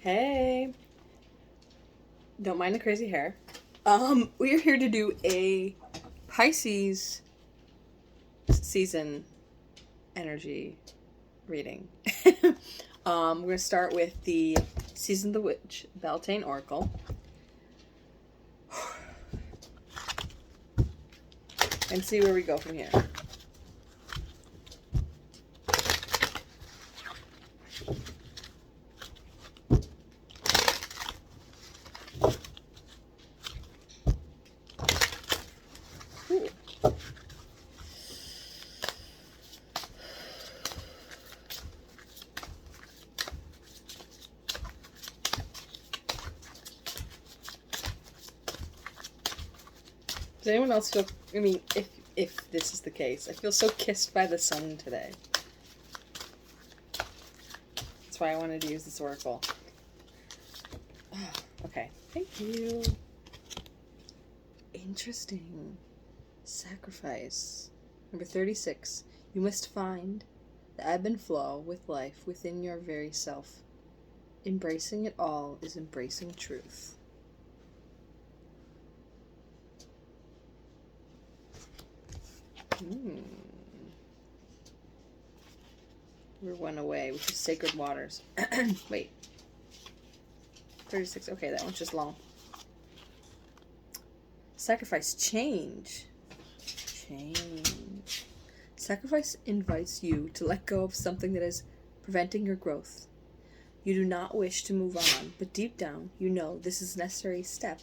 Hey, don't mind the crazy hair. We are here to do a Pisces season energy reading. We're gonna start with the Season of the Witch Beltane Oracle, and see where we go from here. Ooh. Does anyone else feel? I mean, if this is the case, I feel so kissed by the sun today. That's why I wanted to use this oracle. Okay, thank you. Interesting. Sacrifice. Number 36. You must find the ebb and flow with life within your very self. Embracing it all is embracing truth. We're one away, which is Sacred Waters. Wait. 36. Okay, that one's just long. Sacrifice. Change. Change. Sacrifice invites you to let go of something that is preventing your growth. You do not wish to move on, but deep down, you know this is a necessary step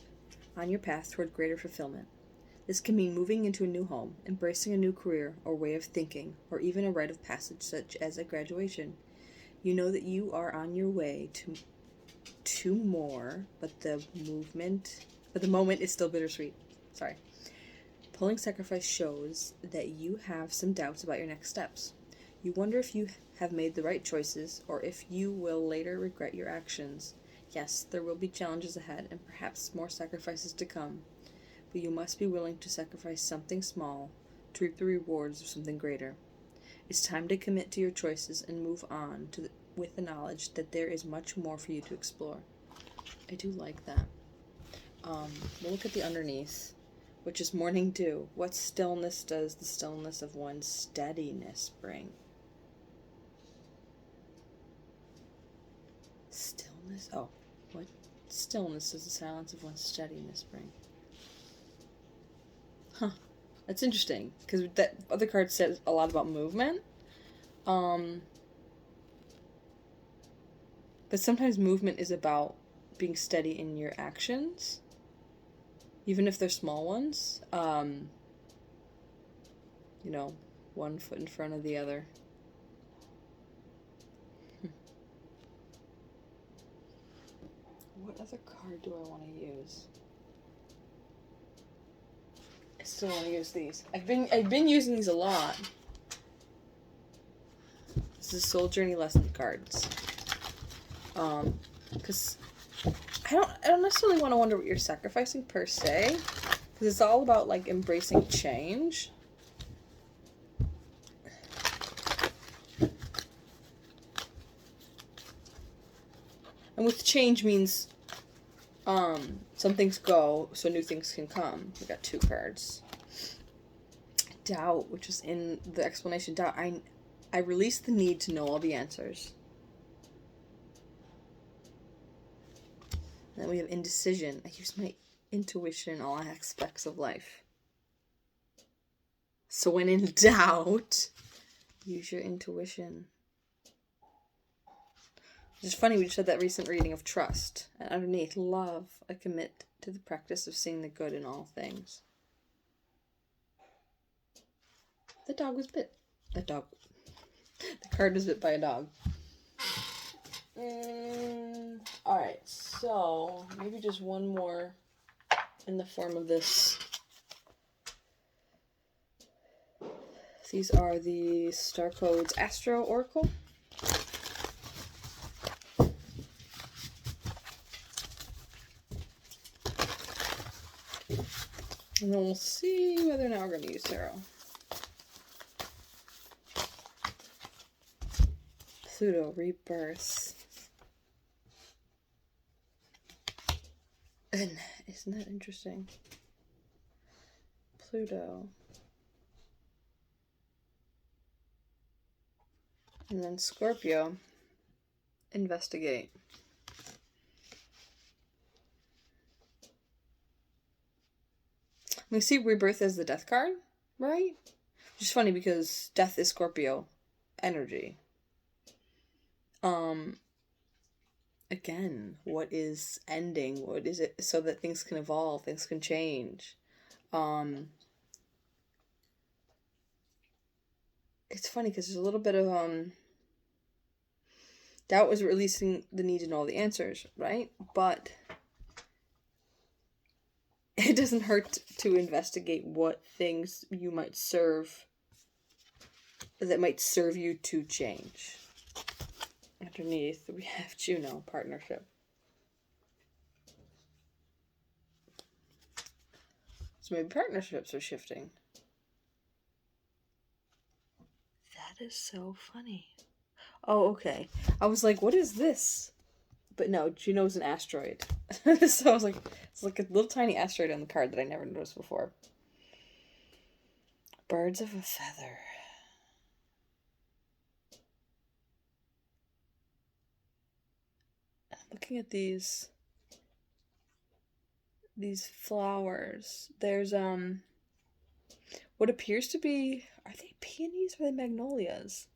on your path toward greater fulfillment. This can mean moving into a new home, embracing a new career or way of thinking, or even a rite of passage such as a graduation. You know that you are on your way to more, but the moment is still bittersweet. Sorry. Pulling sacrifice shows that you have some doubts about your next steps. You wonder if you have made the right choices, or if you will later regret your actions. Yes, there will be challenges ahead, and perhaps more sacrifices to come. But you must be willing to sacrifice something small to reap the rewards of something greater. It's time to commit to your choices and move on with the knowledge that there is much more for you to explore. I do like that. We'll look at the underneath, which is morning dew. What stillness does the stillness of one's steadiness bring? Stillness? Oh, what stillness does the silence of one's steadiness bring? Huh. That's interesting, because that other card says a lot about movement. But sometimes movement is about being steady in your actions, even if they're small ones. One foot in front of the other. What other card do I want to use? I still want to use these. I've been using these a lot. This is Soul Journey lesson cards. Because I don't necessarily want to wonder what you're sacrificing per se, because it's all about like embracing change. And with change means some things go so new things can come. We got 2 cards. Doubt, which is in the explanation. Doubt. I release the need to know all the answers. And then we have indecision. I use my intuition in all aspects of life. So when in doubt, use your intuition. It's funny, we just had that recent reading of trust. And underneath, love, I commit to the practice of seeing the good in all things. The dog was bit. The card was bit by a dog. Alright, so maybe just one more in the form of this. These are the Star Codes Astro Oracle. And then we'll see whether or not we're going to use tarot. Pluto, rebirth. And isn't that interesting? Pluto. And then Scorpio. Investigate. We see rebirth as the death card, right? Which is funny because death is Scorpio energy. Again, what is ending? What is it so that things can evolve, things can change? It's funny because there's a little bit of doubt was releasing the need to know all the answers, right? But it doesn't hurt to investigate what things you might serve that might serve you to change. Underneath, we have Juno, partnership. So maybe partnerships are shifting. That is so funny. Oh, okay. I was like, what is this? But no, Juno's an asteroid. So I was like, it's like a little tiny asteroid on the card that I never noticed before. Birds of a feather. Looking at these flowers, there's what appears to be, are they peonies or are they magnolias?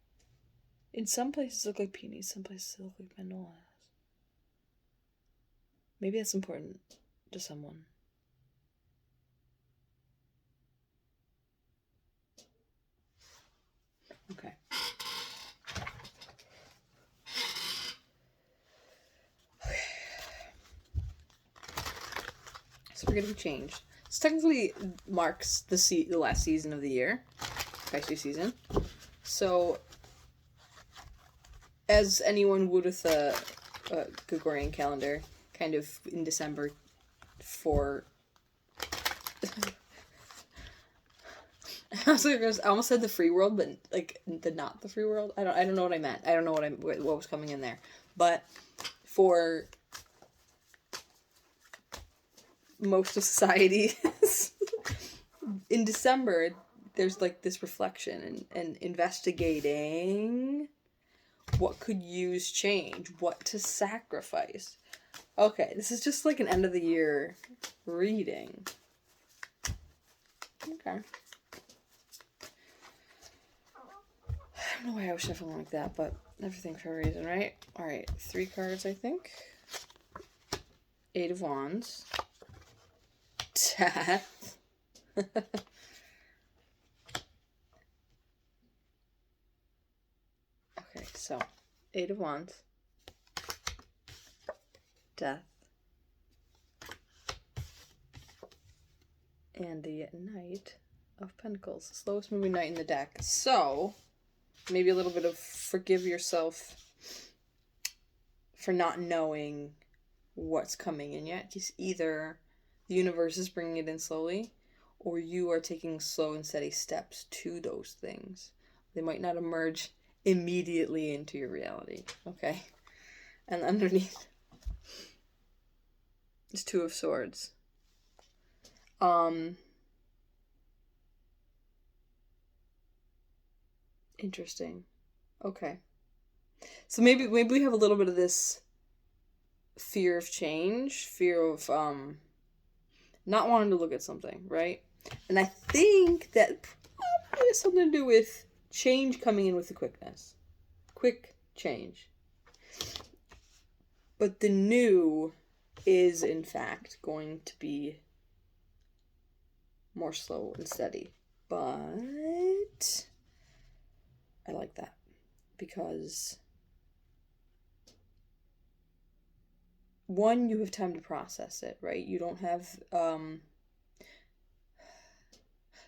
In some places look like peonies, some places look like magnolias. Maybe that's important to someone. Okay. So we're gonna change. This technically marks the last season of the year, Pisces season. So, as anyone would with a Gregorian calendar, kind of in December, for I almost said the free world, but like the not the free world. I don't know what I meant. I don't know what was coming in there, but for most of society, in December, there's like this reflection and investigating what could use change, what to sacrifice. Okay, this is just like an end of the year reading. Okay. I don't know why I was shuffling like that, but everything for a reason, right? Alright, 3 cards, I think. 8 of Wands. Death. Okay, so 8 of Wands. Death. And the Knight of Pentacles. Slowest moving knight in the deck. So, maybe a little bit of forgive yourself for not knowing what's coming in yet. Just either the universe is bringing it in slowly, or you are taking slow and steady steps to those things. They might not emerge immediately into your reality, okay? And underneath is 2 of Swords. Interesting. Okay. So maybe we have a little bit of this fear of change, fear of not wanting to look at something, right? And I think that probably has something to do with change coming in with the quickness. Quick change. But the new is, in fact, going to be more slow and steady. But I like that because one, you have time to process it, right? You don't have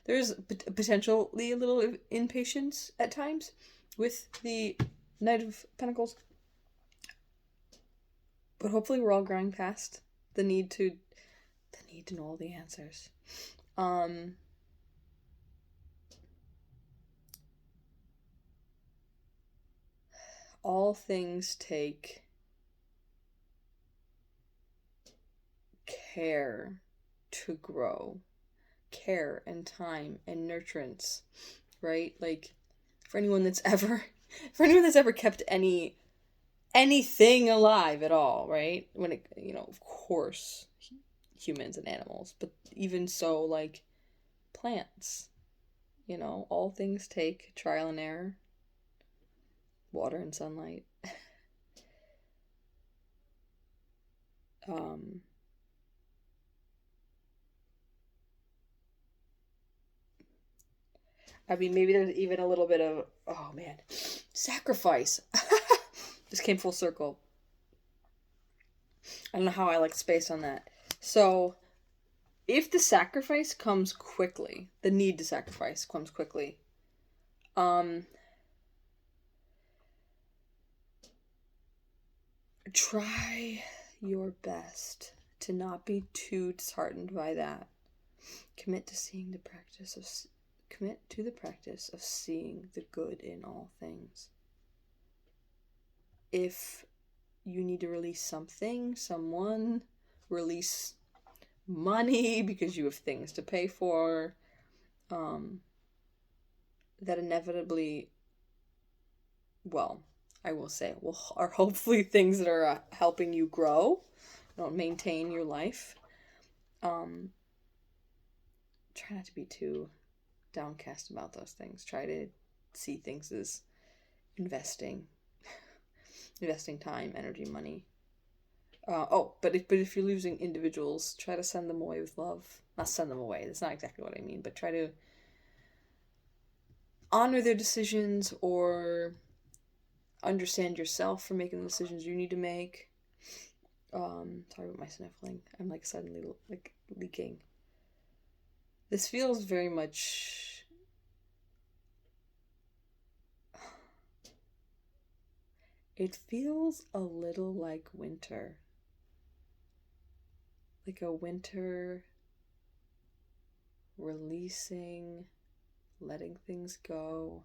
there's potentially a little impatience at times with the Knight of Pentacles, but hopefully we're all growing past the need to know all the answers. All things take care to grow, care and time and nurturance, right? Like for anyone that's ever kept anything alive at all, right? When it, of course, humans and animals, but even so, like plants, all things take trial and error, water and sunlight. I mean, maybe there's even a little bit of, oh man, sacrifice. Just came full circle. I don't know how I like space on that. So, if the sacrifice comes quickly, the need to sacrifice comes quickly, try your best to not be too disheartened by that. Commit to the practice of seeing the good in all things. If you need to release something, someone, release money because you have things to pay for, that inevitably, well, I will say, are hopefully things that are helping you grow, maintain your life. Try not to be too downcast about those things. Try to see things as investing time, energy, money. But if you're losing individuals, try to send them away with love. Not send them away. That's not exactly what I mean. But try to honor their decisions or understand yourself for making the decisions you need to make. Sorry about my sniffling. I'm like suddenly like leaking. This feels very much. It feels a little like winter. Like a winter releasing, letting things go.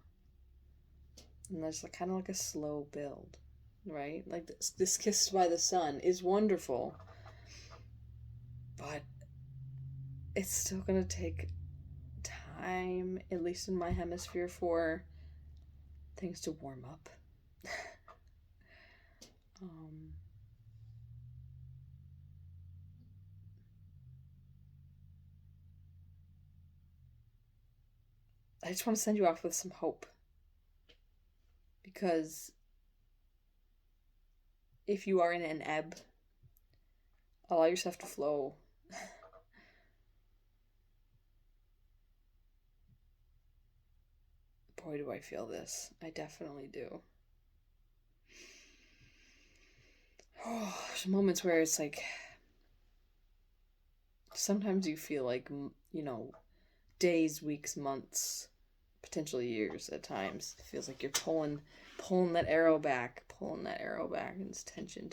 And there's kind of like a slow build, right? Like this Kissed by the Sun is wonderful, but it's still going to take time, at least in my hemisphere, for things to warm up. I just want to send you off with some hope. Because if you are in an ebb, allow yourself to flow. Boy, do I feel this. I definitely do. Oh, there's moments where it's like, sometimes you feel like, days, weeks, months, potentially years at times. It feels like you're pulling that arrow back, and it's tension.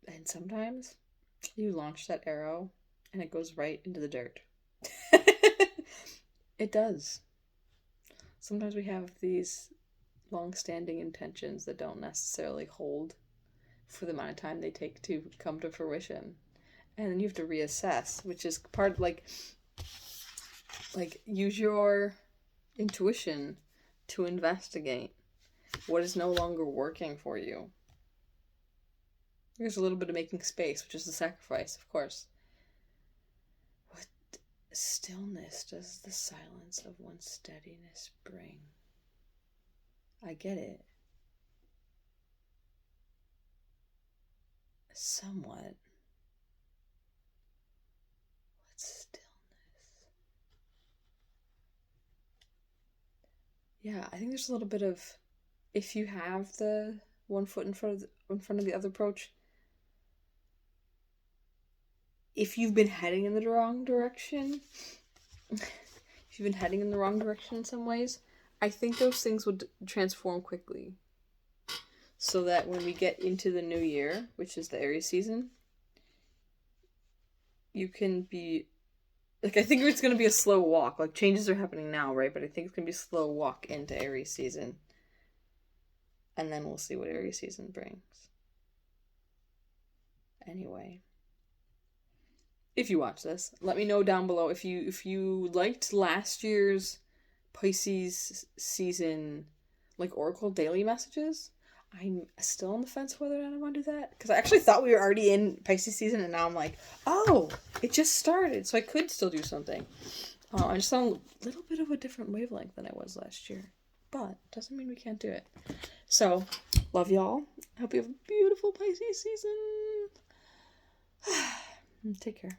And sometimes you launch that arrow and it goes right into the dirt. It does. Sometimes we have these long-standing intentions that don't necessarily hold for the amount of time they take to come to fruition. And then you have to reassess, which is part like use your intuition to investigate what is no longer working for you. There's a little bit of making space, which is the sacrifice, of course. What stillness does the silence of one's steadiness bring? I get it. Somewhat. What stillness? Yeah, I think there's a little bit of, if you have the one foot in front of the other approach, if you've been heading in the wrong direction, in some ways, I think those things would transform quickly. So that when we get into the new year, which is the Aries season, you can be, I think it's going to be a slow walk. Changes are happening now, right? But I think it's going to be a slow walk into Aries season. And then we'll see what Aries season brings. Anyway, if you watch this, let me know down below if you liked last year's Pisces season, like Oracle daily messages. I'm still on the fence whether or not I want to do that, because I actually thought we were already in Pisces season, and now I'm like, oh, it just started, so I could still do something. I'm just on a little bit of a different wavelength than I was last year, but doesn't mean we can't do it. So, love y'all. I hope you have a beautiful Pisces season. Take care.